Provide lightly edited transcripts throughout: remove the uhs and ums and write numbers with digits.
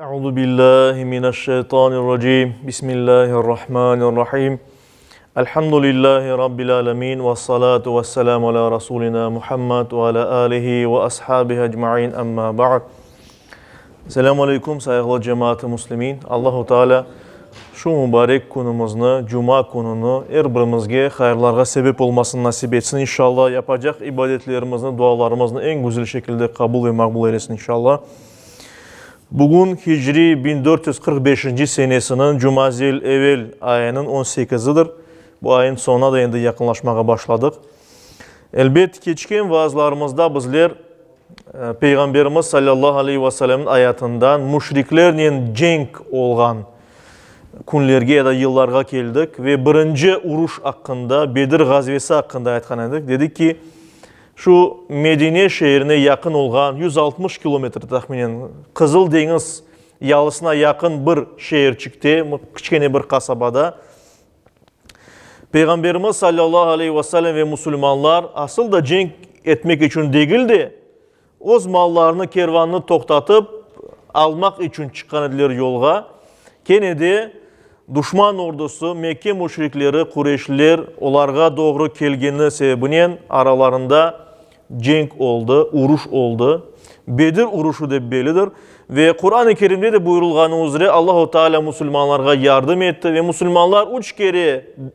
Euzu billahi mineşşeytanirracim. Bismillahirrahmanirrahim. Elhamdülillahi rabbil alamin ve salatu vesselamu ala rasulina Muhammed ve ala alihi ve ashabihi ecmaîn. Amma ba'd. Selamun aleyküm saygılı cemaat-i muslimin. Allahu Teala şu mübarek günümüzü, cuma gününü her birimizge hayırlarga sebep olmasını nasip etsin. İnşallah yapacak ibadetlerimizni, dualarımızı en güzel şekilde kabul ve makbul eylesin inşallah. Bugün Hicri 1445 senesinin Cumazil Evvel ayının 18'idir. Bu ayın sonuna da endi yakınlaşmaya başladık. Elbet geçken vaazlarımızda bizler Peygamberimiz sallallahu aleyhi ve sellem'in hayatından müşriklerle cenk olgan günlerge ya da yıllarga geldik ve birinci uruş hakkında, Bedir gazvesi hakkında aytkan edik. Dedik ki şu Medine şehrine yakın olgan 160 kilometre tahminen Kızıl Deniz yalısına yakın bir şehir çıktı, küçükene bir kasabada. Peygamberimiz sallallahu aleyhi ve sellem ve Müslümanlar asıl da cenk etmek için değildi. Oz mallarını, kervanını toktatıp almak için çıkan edilir yolga. Kenedi düşman ordusu, Mekke müşrikleri, Kureyşliler olarga doğru kelgeni sebebinen aralarında cenk oldu, uruş oldu. Bedir uruşu da bellidir. Ve Kur'an-ı Kerim'de de buyurulganı üzere Allah-u Teala Müslümanlara yardım etti ve Müslümanlar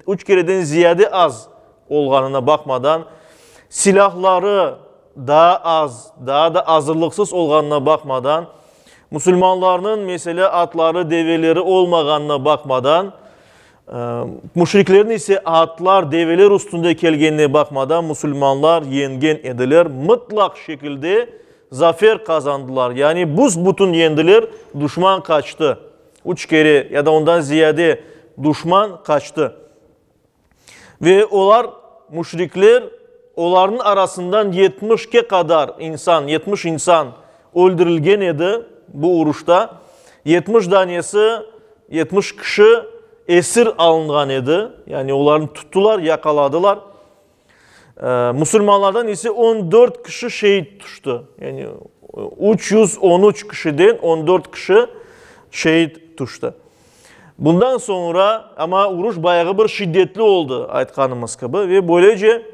üç kereden ziyade az olganına bakmadan silahları daha az, daha da hazırlıksız olganına bakmadan Müslümanların mesela atları, develeri olmaganına bakmadan müşriklerin ise atlar, develer üstünde kelgenine bakmadan Müslümanlar yengen ediler. Mutlak şekilde zafer kazandılar. Yani buz-butun yendiler, düşman kaçtı. 3 kere ya da ondan ziyade düşman kaçtı. Ve onlar müşrikler, onların arasından 70'e kadar insan, 70 insan öldürülgen idi bu uruşta. 70 tanesi, 70 kişi esir alıngan idi. Yani onları tuttular, yakaladılar. Müslümanlardan ise 14 kişi şehit düştü. Yani 313 kişiden 14 kişi şehit düştü. Bundan sonra ama uruş bayağı bir şiddetli oldu aytkanımız gibi ve böylece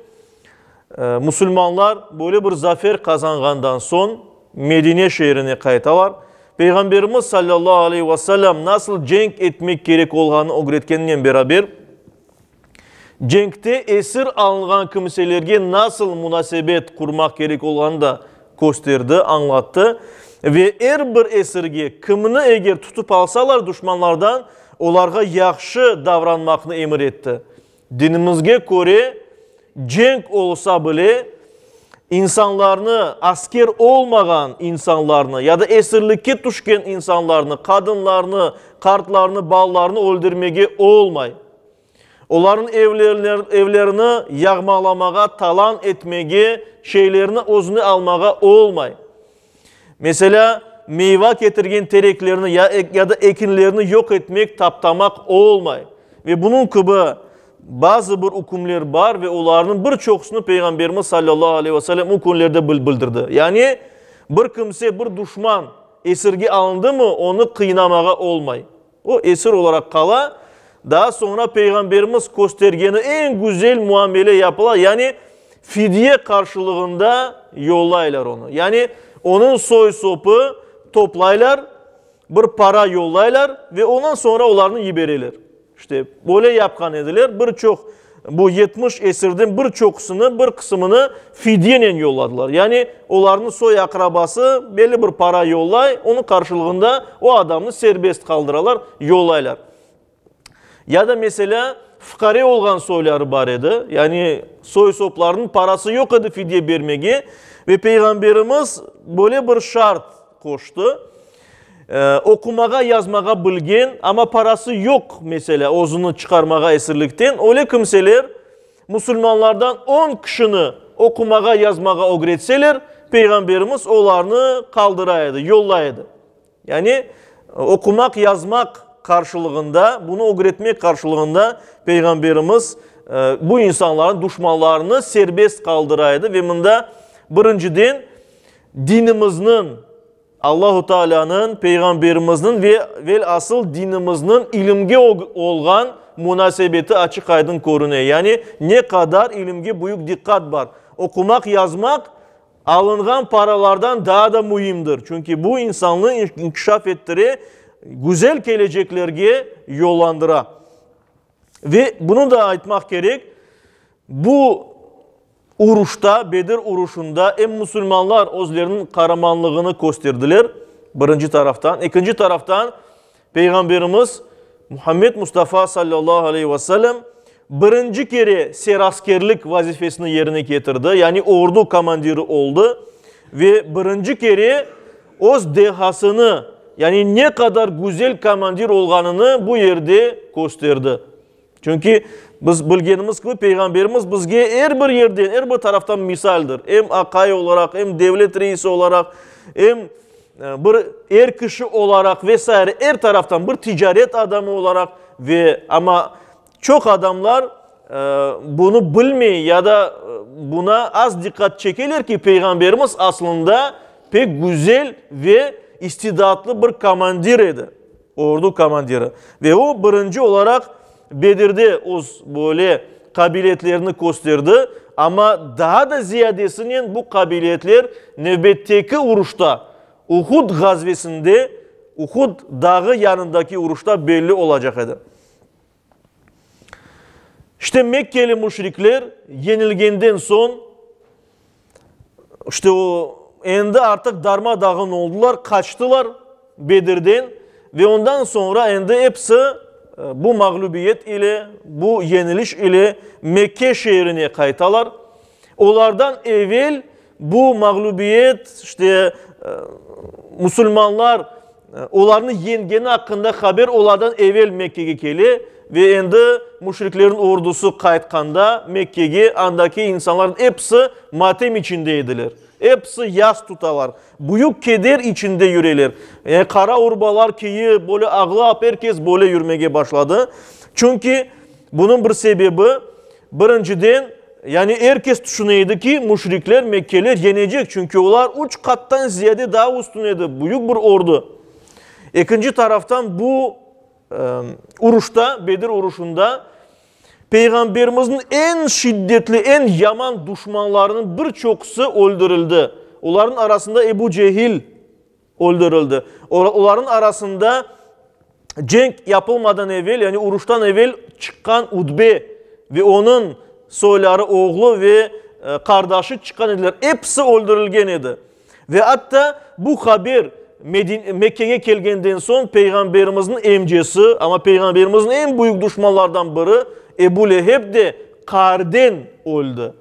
Müslümanlar böyle bir zafer kazangandan son Medine şehrine kaytalar. Peygamberimiz sallallahu aleyhi ve sellem nasıl cenk etmek gerek olganı öğretkenle beraber cenkte esir alınan kimselerge nasıl münasebet kurmak gerek olganı da gösterdi, anlattı. Ve her bir esirge kimini eğer tutup alsalar düşmanlardan onlarga yaxşı davranmakını emir etti. Dinimizge göre cenk olsa bile insanlarını, asker olmayan insanlarını ya da esirlikке düşken insanlarını, kadınlarını, kartlarını, ballarını öldürmege olmay. Onların evlerini yağmalamağa, talan etmege, şeylerini özüne almağa olmay. Mesela meyve getirgen tereklerini ya da ekinlerini yok etmek, taptamak olmay. Ve bunun gibi bazı bir hükümler var ve onların birçoğusunu Peygamberimiz sallallahu aleyhi ve sellem hükümlerde bildirdi. Yani bir kimse, bir düşman esirge alındı mı onu kıynamağa olmay. O esir olarak kala daha sonra Peygamberimiz göstergeni en güzel muamele yapılar. Yani fidye karşılığında yollaylar onu. Yani onun soy sopu toplaylar, bir para yollaylar ve ondan sonra onlarını yiberiler. İşte böyle yapkan edilir. Birçok bu 70 esirden birçoğusunu, bir kısmını fidyeyle yolladılar. Yani onların soy akrabası belli bir para yollay, onun karşılığında o adamı serbest kaldıralar, yollaylar. Ya da mesela fıkare olgan soyları var idi. Yani soy soplarının parası yok idi fidye vermegi ve Peygamberimiz böyle bir şart koştu. Okumağa, yazmağa bilgen ama parası yok mesela ozunu çıkarmağa esirlikten. Öyle kimseler Müslümanlardan 10 kişini okumağa, yazmağa öğretseler Peygamberimiz onlarını kaldıraydı, yollaydı. Yani okumak, yazmak karşılığında, bunu öğretmek karşılığında Peygamberimiz bu insanların düşmanlarını serbest kaldıraydı ve bunda birinciden dinimizin Allahu Teala'nın, Peygamberimizin ve asıl dinimizin ilimge olgan münasebeti açık aydın korunuyor. Yani ne kadar ilimge büyük dikkat var. Okumak, yazmak alıngan paralardan daha da mühimdir. Çünkü bu insanlığı inkişaf ettire, güzel geleceklerge yollandıra. Ve bunu da aytmak gerek. Bu uruşta, Bedir uruşunda Müslümanlar özlerinin kahramanlığını gösterdiler. Birinci taraftan. İkinci taraftan Peygamberimiz Muhammed Mustafa sallallahu aleyhi ve sellem birinci kere seraskerlik vazifesini yerine getirdi. Yani ordu komandiri oldu. Ve birinci kere öz dehasını, yani ne kadar güzel komandir olganını bu yerde gösterdi. Çünkü biz bilgenimiz gibi Peygamberimiz bizge her bir yerden, her bir taraftan misaldir. Hem akay olarak, hem devlet reisi olarak, hem bir er kişi olarak vesaire her taraftan bir ticaret adamı olarak ve ama çok adamlar bunu bilmeyi ya da buna az dikkat çekilir ki Peygamberimiz aslında pek güzel ve istidatlı bir komandir idi. Ordu komandiri. Ve o birinci olarak Bedir'de o böyle kabiliyetlerini gösterdi. Ama daha da ziyadesinin bu kabiliyetler nöbetteki uruşta, Uhud gazvesinde, Uhud dağı yanındaki uruşta belli olacak idi. İşte Mekkeli müşrikler yenilgenden son işte o endi artık darmadağın oldular, kaçtılar Bedir'den ve ondan sonra endi hepsi bu mağlubiyet ile, bu yeniliş ile Mekke şehrine kaytalar. Onlardan evvel bu mağlubiyet işte Müslümanlar onların yengeni hakkında haber onlardan evvel Mekke'ye geldi. Ve endi müşriklerin ordusu kaytkanda Mekke'ye andaki insanların hepsi matem içindeydiler. Hepsi yas tutalar. Büyük keder içinde yürüyorlar. Yani kara urbalar ki böyle ağlayıp herkes böyle yürümeye başladı. Çünkü bunun bir sebebi birinciden yani herkes düşünüyordu ki müşrikler Mekkeliler yenecek. Çünkü onlar 3 kattan ziyade daha üstüneydi. Büyük bir ordu. İkinci taraftan bu uruşta, Bedir uruşunda Peygamberimizin en şiddetli, en yaman düşmanlarının birçoksu öldürüldü. Onların arasında Ebu Cehil öldürüldü. Onların arasında cenk yapılmadan evvel, yani uruştan evvel çıkan Udbe ve onun soyları, oğlu ve kardeşi çıkan idiler. Hepsi öldürülgen idi. Ve hatta bu haber Mekke'ye gelgenden son Peygamberimizin emcesi ama Peygamberimizin en büyük düşmanlardan biri Ebu Leheb de karden öldü.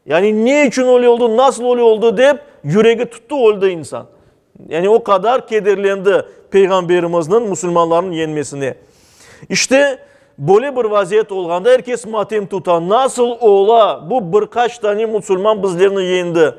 Yani ne için öyle oldu, nasıl öyle oldu deyip yüreği tuttu öldü insan. Yani o kadar kederlendi Peygamberimizin Müslümanların yenmesine. İşte böyle bir vaziyet olganda herkes matem tutan. Nasıl ola bu birkaç tane Müslüman bizlerini yendi.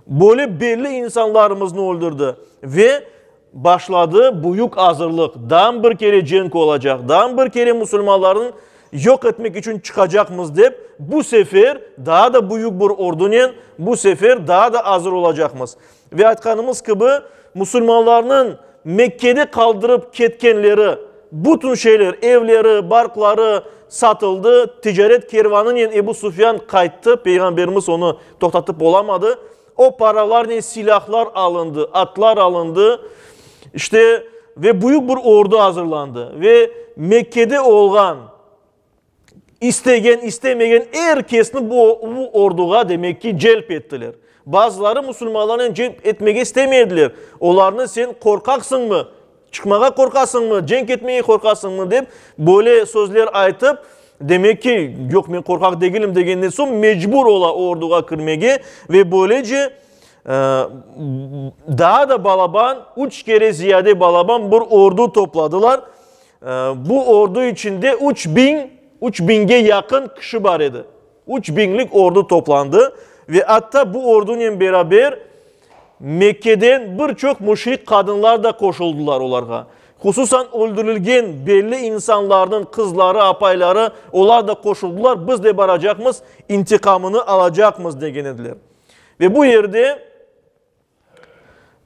Böyle belli insanlarımızı öldürdü. Ve başladı büyük hazırlık. Daha bir kere cenk olacak. Daha bir kere Müslümanların yok etmek için çıkacakmız deyip bu sefer daha da büyük bir ordunun bu sefer daha da hazır olacakmız. Ve aytkanımız gibi Müslümanların Mekke'de kaldırıp ketkenleri, bütün şeyler, evleri, barkları satıldı. Ticaret kervanının Ebu Sufyan kayıttı. Peygamberimiz onu toktatıp olamadı. O paralar silahlar alındı, atlar alındı. İşte ve büyük bir ordu hazırlandı. Ve Mekke'de olan isteyen istemeyen herkesini bu orduğa demek ki celp ettiler. Bazıları Müslümanların celp etmek istemediler. Onlarını sen korkaksın mı? Çıkmaya korkasın mı? Cenk etmeye korkasın mı? Deyip böyle sözler aytıp demek ki yok ben korkak değilim degenden son mecbur ola orduğa kirmeye ve böylece daha da balaban 3 kere ziyade balaban bir ordu topladılar. Bu ordu içinde 3000'e yakın kişi var idi. 3000'lik ordu toplandı ve hatta bu orduyla beraber Mekke'den birçok müşrik kadınlar da koşuldular onlara. Hususan öldürülgen belli insanların kızları, apayları onlar da koşuldular. Biz de baracakmız, intikamını alacakmız degenediler. Ve bu yerde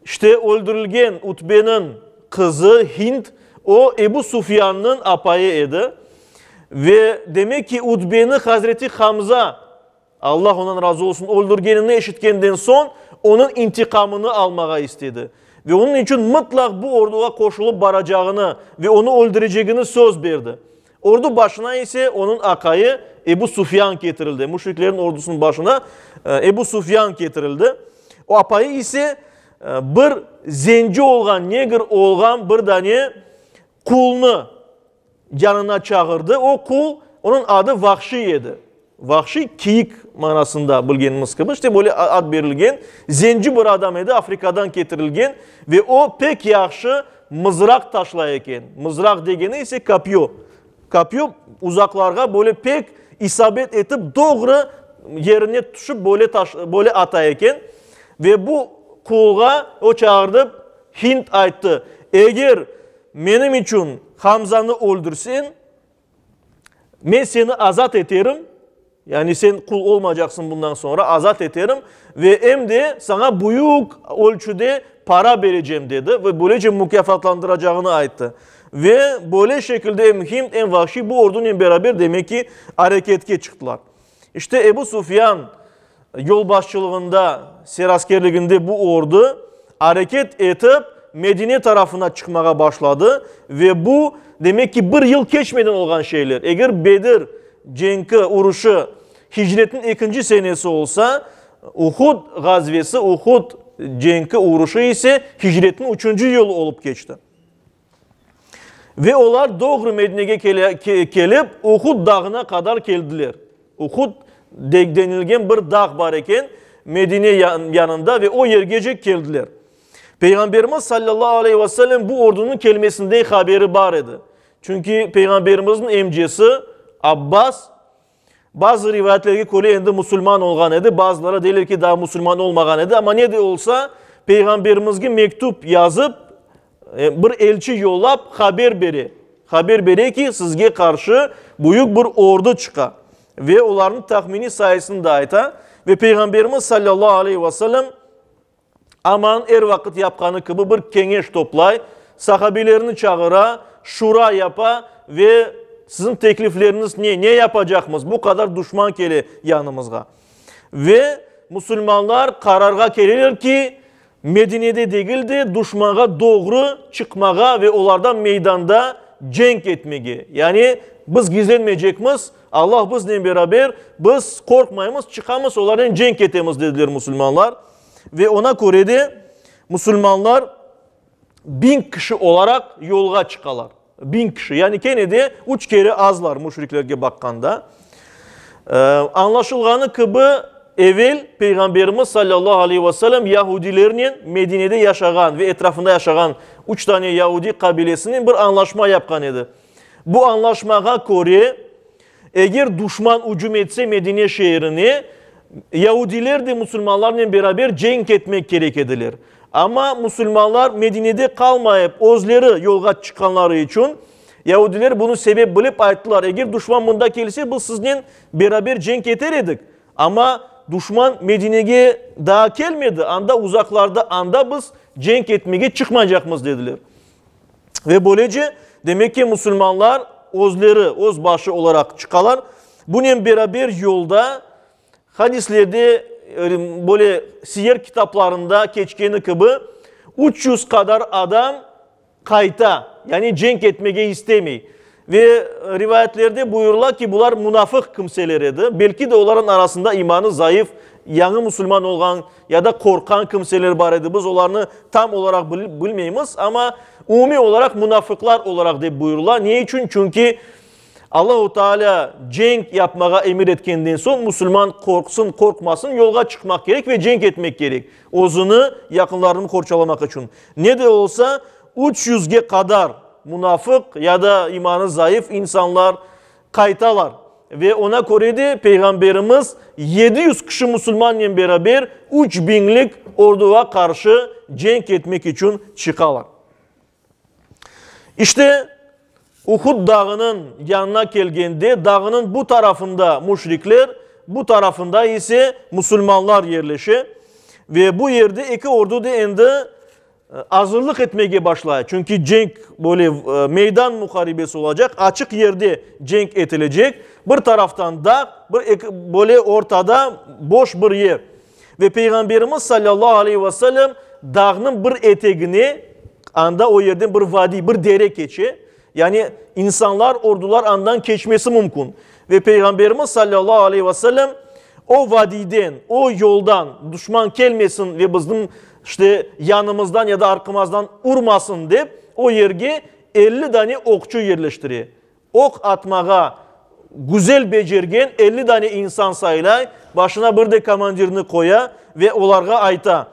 İşte öldürülgen Utbe'nin kızı Hind, o Ebu Sufyan'ın apayı idi. Ve demek ki Utbe'ni Hazreti Hamza, Allah ondan razı olsun, öldürgenini eşitkenden son onun intikamını almağa istedi. Ve onun için mutlak bu orduya koşulup baracağını ve onu öldüreceğini söz verdi. Ordu başına ise onun akayı Ebu Sufyan getirildi. Müşriklerin ordusunun başına Ebu Sufyan getirildi. O apayı ise bir zenci olgan, neger olgan bir tane kulunu yanına çağırdı. O kul, onun adı Vahşi idi. Vahşi kiyik manasında bilgenimiz gibi. İşte böyle ad verilgen. Zenci bir adam idi, Afrika'dan getirilgen. Ve o pek yaxşı mızrak taşlayken. Mızrak degeni ise kapyo. Kapyo uzaklarga böyle pek isabet etip doğru yerine tuşup böyle atayken. Ve bu kulga o çağırdı, Hind ayttı. Eğer benim için Hamza'nı öldürsen, ben seni azat ederim. Yani sen kul olmayacaksın bundan sonra, azat ederim. Ve hem de sana büyük ölçüde para vereceğim dedi. Ve böylece mükafatlandıracağını ayttı. Ve böyle şekilde hem Hind hem Vahşi bu orduyla beraber demek ki harekete çıktılar. İşte Ebu Sufyan yol başçılığında, seraskerliğinde bu ordu hareket edip Medine tarafına çıkmaya başladı. Ve bu demek ki bir yıl geçmeden olan şeyler. Eğer Bedir cengi, uruşu hicretin 2. senesi olsa, Uhud gazvesi, Uhud cengi, uruşu ise hicretin 3. yılı olup geçti. Ve onlar doğru Medine'ye gelip Uhud dağına kadar geldiler. Uhud denilgen bir dağ var iken Medine yanında ve o yergece geldiler. Peygamberimiz sallallahu aleyhi ve sellem bu ordunun gelmesinde haberi var idi. Çünkü Peygamberimizin emcesi Abbas bazı rivayetlerine göre endi Müslüman olgan idi. Bazıları deyirler ki daha Müslüman olmagan idi. Ama ne de olsa Peygamberimizge mektup yazıp bir elçi yollap haber beri. Haber beri ki sizge karşı büyük bir ordu çıka. Ve onların tahmini sayesinde ayta. Ve Peygamberimiz sallallahu aleyhi ve sellem aman er vakit yapkanı gibi bir kengeş toplay. Sahabelerini çağıra, şura yapa ve sizin teklifleriniz ne? Ne yapacakmız? Bu kadar düşman geli yanımızga. Ve Müslümanlar kararga gelirler ki Medine'de değildi, düşmana doğru çıkmağa ve onlardan meydanda cenk etmeye. Yani biz gizlenmeyecekmiz. Allah bizle beraber, biz korkmayımız, çıkamız, onlardan cenk etemiz dediler Müslümanlar. Ve ona göre de Müslümanlar 1000 kişi olarak yolga çıkalar. 1000 kişi. Yani Kenne'de 3 kere azlar müşriklerge bakkanda. Anlaşılganı kıbı evvel Peygamberimiz sallallahu aleyhi ve sellem Yahudilerinin Medine'de yaşayan ve etrafında yaşayan 3 tane Yahudi kabilesinin bir anlaşma yapkan idi. Bu anlaşmaya göre eğer düşman hücum etse Medine şehrini Yahudiler de Müslümanlarla beraber cenk etmek gerekediler. Ama Müslümanlar Medine'de kalmayıp özleri yolga çıkanları için Yahudiler bunu sebep bilip ayttılar. Eğer düşman bunda gelse biz sizinle beraber cenk eder edik. Ama düşman Medine'ye daha gelmedi. Anda uzaklarda anda biz cenk etmeye çıkmayacakmız dediler. Ve böylece demek ki Müslümanlar özleri, özbaşı olarak çıkalar. Bununla beraber yolda hadislerde böyle siyer kitaplarında geçkeni gibi 300 kadar adam kayta yani cenk etmeye istemiyor. Ve rivayetlerde buyurlar ki bunlar münafık kimseleriydi. Belki de onların arasında imanı zayıf, yanı Müslüman olan ya da korkan kimseler var idi. Biz onlarını tam olarak bilmeyiz ama umumi olarak münafıklar olarak de buyurlar. Niye için? Çünkü Allah-u Teala cenk yapmaya emir etkendiğinden sonra Müslüman korksun korkmasın yolga çıkmak gerek ve cenk etmek gerek. Ozunu yakınlarını korçalamak için. Ne de olsa 300'ge kadar münafık ya da imanı zayıf insanlar kaytalar. Ve ona göre de Peygamberimiz 700 kişi Müslümanla beraber 3000'lik orduya karşı cenk etmek için çıkarlar. İşte Uhud dağının yanına geldiğinde dağının bu tarafında müşrikler, bu tarafında ise Müslümanlar yerleşir. Ve bu yerde iki ordu da endi hazırlık etmeye başlıyor. Çünkü cenk böyle meydan muharebesi olacak. Açık yerde cenk edilecek. Bir taraftan da böyle ortada boş bir yer. Ve Peygamberimiz sallallahu aleyhi ve sellem dağının bir eteğini anda o yerden bir vadi, bir dere geçi. Yani insanlar, ordular andan geçmesi mümkün. Ve Peygamberimiz sallallahu aleyhi ve sellem o vadiden, o yoldan düşman gelmesin ve bizim işte yanımızdan ya da arkamızdan vurmasın deyip o yerge 50 tane okçu yerleştiriyor. Ok atmağa güzel becergen 50 tane insan sayılay, başına bir de komandirini koya ve onlara ayta.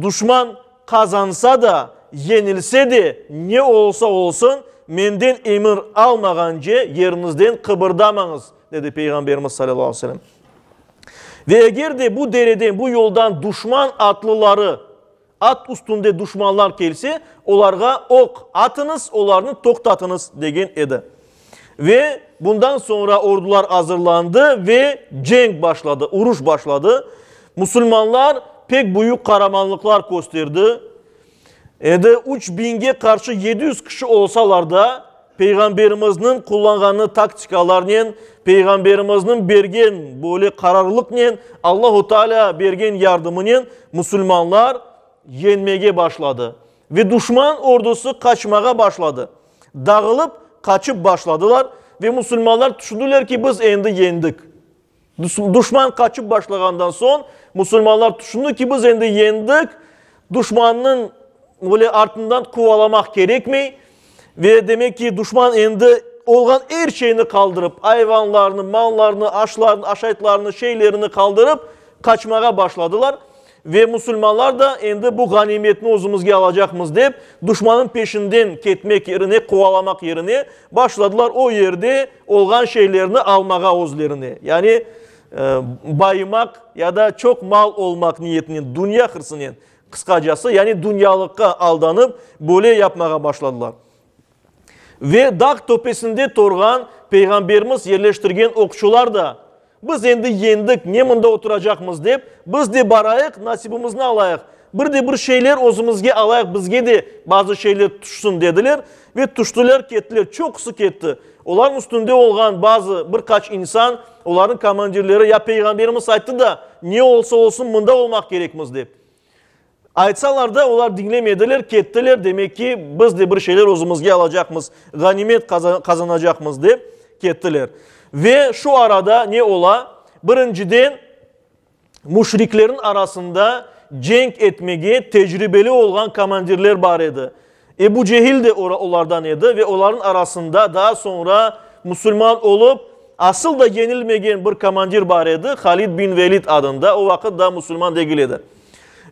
Düşman kazansa da, yenilse de ne olsa olsun menden emir almağanca yerinizden kıpırdamanız dedi Peygamberimiz sallallahu aleyhi ve sellem. Ve eğer de bu dereden, bu yoldan düşman atlıları, at üstünde düşmanlar gelse, onlara ok atınız, onlarını toktatınız degen edi. Ve bundan sonra ordular hazırlandı ve cenk başladı, uruş başladı. Müslümanlar pek büyük kahramanlıklar gösterdi. 3000'e karşı 700 kişi olsalar da Peygamberimizin kullanğanı taktikalarının, Peygamberimizin bergen böyle kararlılıkla Allah-u Teala bergen yardımının Müslümanlar yenmeye başladı. Ve düşman ordusu kaçmaya başladı. Dağılıp kaçıp başladılar ve Müslümanlar düşündüler ki biz endi yendik. Düşman kaçıp başlagandan son Müslümanlar düşündü ki biz endi yendik. Düşmanın böyle ardından kovalamak gerekmeyi ve demek ki düşman endi olgan her şeyini kaldırıp hayvanlarını, mallarını, aşaytlarını, şeylerini kaldırıp kaçmaya başladılar. Ve Müslümanlar da endi bu ganimetini özümüzge alacakmız deyip düşmanın peşinden ketmek yerine, kovalamak yerine başladılar o yerde olgan şeylerini almağa özlerini. Yani baymak ya da çok mal olmak niyetinin, dünya hırsının kıskacası yani dünyalıkka aldanıp böyle yapmaya başladılar. Ve dağ tepesinde torgan Peygamberimiz yerleştirgen okçular da biz endi yendik, ne mında oturacakmız deyip biz de barayık, nasibimizni alayık. Bir de bir şeyler özümüzge alayık, bizge de bazı şeyler tuşsun dediler ve tuştular kettiler, çok sık etti. Onların üstünde olgan bazı birkaç insan, onların komandirleri ya Peygamberimiz aytdı da ne olsa olsun mında olmak gerekmiz deyip. Aytsalar da onlar dinlemediler, kettiler. Demek ki biz de bir şeyler özümüzge alacakmız, ganimet kazanacakmız deyip kettiler. Ve şu arada ne ola? Birinciden müşriklerin arasında cenk etmeye tecrübeli olan komandirler var idi. Ebu Cehil de onlardan idi ve onların arasında daha sonra Müslüman olup asıl da yenilmeyen bir komandir var idi. Halid bin Velid adında. O vakit daha Müslüman değil idi.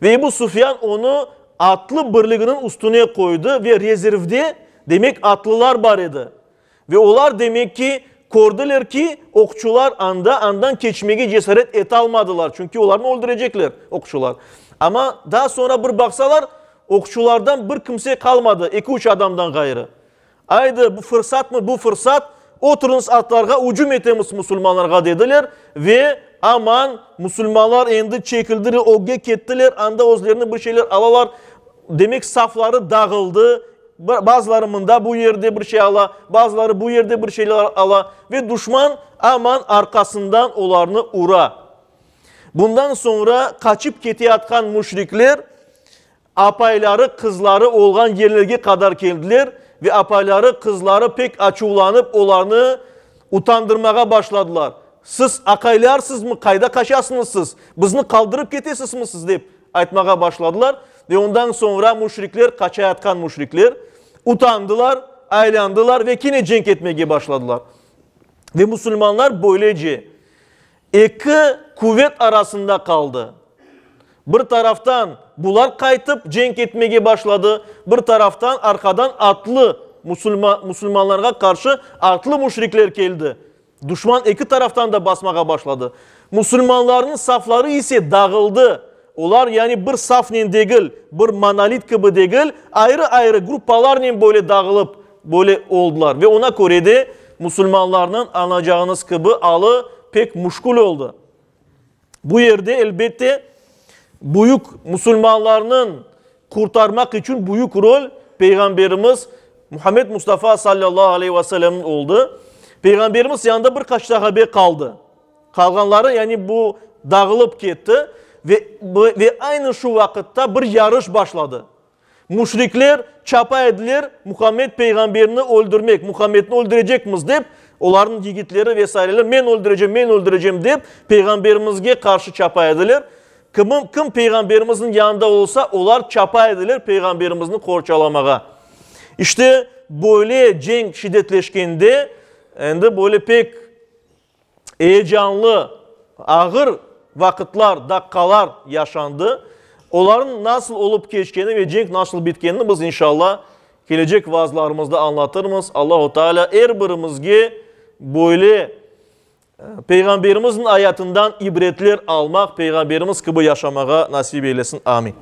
Ve Ebu Sufyan onu atlı birliğinin üstüne koydu ve rezervde demek atlılar var idi. Ve onlar demek ki kordular ki okçular andan geçmeye cesaret et almadılar. Çünkü onlarını öldürecekler okçular. Ama daha sonra bir baksalar okçulardan bir kimse kalmadı. 2-3 adamdan gayrı. Haydi bu fırsat mı bu fırsat? Oturunuz atlarga ucum etemiz Müslümanlarga dediler. Ve aman Müslümanlar endi çekildiler, oge kettiler. Anda özlerini bir şeyler alalar. Demek safları dağıldı. Bazılarında bu yerde bir şey ala, bazıları bu yerde bir şeyler ala ve düşman aman arkasından onlarını ura. Bundan sonra kaçıp ketiyatkan müşrikler apayları, kızları olgan yerlerine kadar geldiler ve apayları, kızları pek açıklanıp onlarını utandırmaya başladılar. Siz akaylarsız mı, kayda kaçasınız siz, bizni kaldırıp getesiniz mi siz deyip aytmaya başladılar. Ve ondan sonra müşrikler, kaçayatkan müşrikler utandılar, aylandılar ve yine cenk etmeye başladılar. Ve Müslümanlar böylece iki kuvvet arasında kaldı. Bir taraftan bunlar kaytıp cenk etmeye başladı. Bir taraftan arkadan atlı Müslümanlara karşı atlı müşrikler geldi. Düşman iki taraftan da basmaya başladı. Müslümanların safları ise dağıldı. Onlar yani bir safnen değil, bir monolit gibi değil, ayrı ayrı gruppalarla böyle dağılıp böyle oldular. Ve ona göre de Müslümanların anlayacağınız gibi alı pek muşkul oldu. Bu yerde elbette büyük Müslümanların kurtarmak için büyük rol Peygamberimiz Muhammed Mustafa sallallahu aleyhi ve sellem'in oldu. Peygamberimiz yanında birkaç sahabe kaldı. Kalganları yani bu dağılıp gitti ve aynı şu vakitte bir yarış başladı. Müşrikler çapa edilir, Muhammed peygamberini öldürmek, Muhammed'ini öldürecek miyiz deyip, onların yigitleri vesaireler ben öldüreceğim deyip peygamberimizge karşı çapa edilir. Kim peygamberimizin yanında olsa onlar çapa edilir peygamberimizin korçalamağa. İşte böyle cenk şiddetleşkende, yani böyle pek heyecanlı, ağır vakitler, dakikalar yaşandı. Onların nasıl olup geçtiğini ve cenk nasıl bitkenini biz inşallah gelecek vaazlarımızda anlatırız. Allah-u Teala her birimizge böyle Peygamberimizin hayatından ibretler almak, Peygamberimiz gibi yaşamağa nasip eylesin. Amin.